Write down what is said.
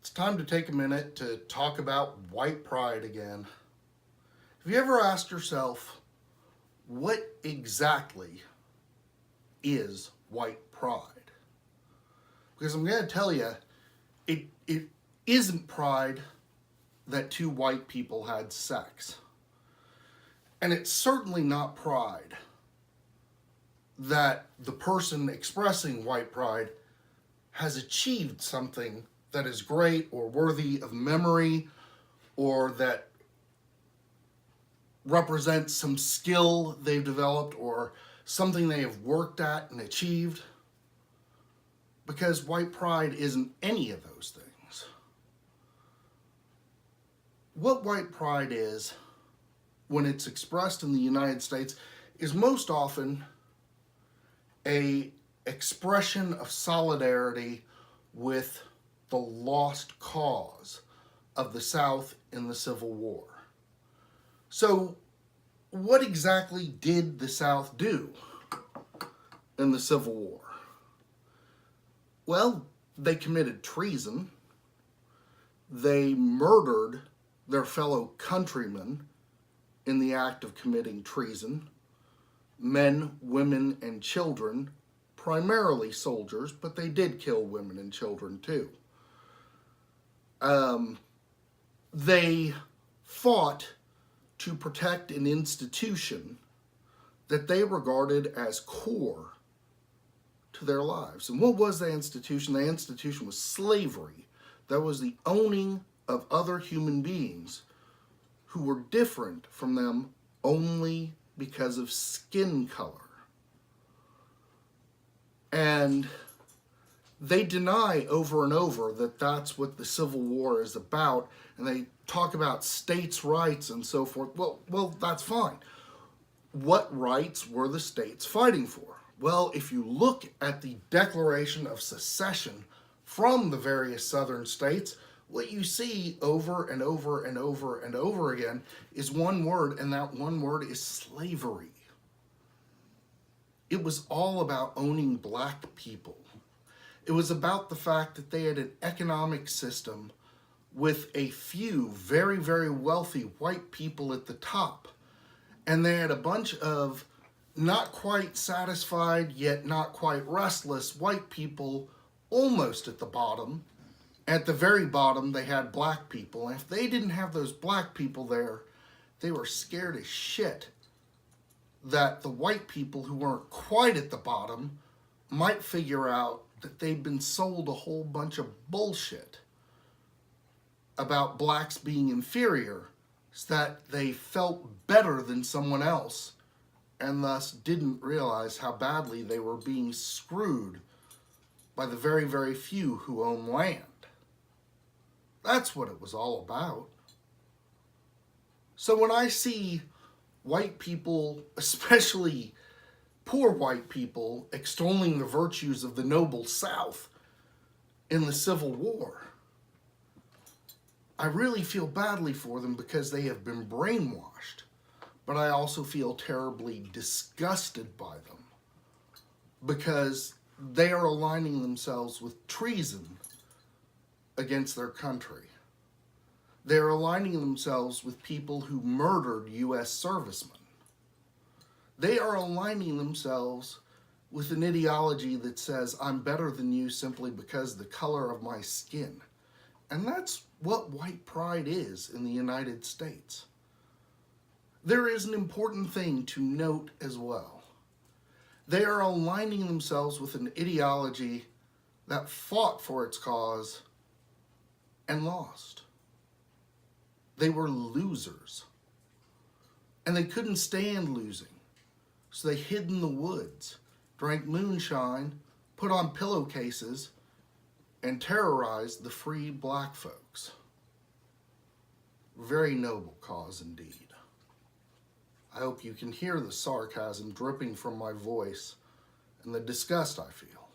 It's time to take a minute to talk about white pride again. Have you ever asked yourself, what exactly is white pride? Because I'm going to tell you, it isn't pride that two white people had sex. And it's certainly not pride that the person expressing white pride has achieved something that is great or worthy of memory or that represents some skill they've developed or something they have worked at and achieved. Because white pride isn't any of those things. What white pride is, when it's expressed in the United States, is most often a expression of solidarity with the lost cause of the South in the Civil War. So, what exactly did the South do in the Civil War? Well, they committed treason. They murdered their fellow countrymen in the act of committing treason. Men, women, and children, primarily soldiers, but they did kill women and children too. They fought to protect an institution that they regarded as core to their lives. And what was that institution? That institution was slavery. That was the owning of other human beings who were different from them only because of skin color. And they deny over and over that that's what the Civil War is about, and they talk about states' rights and so forth. Well, that's fine. What rights were the states fighting for? Well, if you look at the Declaration of Secession from the various southern states, what you see over and over and over and over again is one word, and that one word is slavery. It was all about owning black people. It was about the fact that they had an economic system with a few very, very wealthy white people at the top. And they had a bunch of not quite satisfied, yet not quite restless white people almost at the bottom. At the very bottom, they had black people. And if they didn't have those black people there, they were scared as shit that the white people who weren't quite at the bottom might figure out that they'd been sold a whole bunch of bullshit about blacks being inferior, so that they felt better than someone else and thus didn't realize how badly they were being screwed by the very, very few who own land. That's what it was all about. So when I see white people, especially poor white people, extolling the virtues of the noble South in the Civil War, I really feel badly for them because they have been brainwashed. But I also feel terribly disgusted by them because they are aligning themselves with treason against their country. They're aligning themselves with people who murdered U.S. servicemen. They are aligning themselves with an ideology that says, I'm better than you simply because of the color of my skin. And that's what white pride is in the United States. There is an important thing to note as well. They are aligning themselves with an ideology that fought for its cause and lost. They were losers. And they couldn't stand losing. So they hid in the woods, drank moonshine, put on pillowcases, and terrorized the free black folks. Very noble cause indeed. I hope you can hear the sarcasm dripping from my voice and the disgust I feel.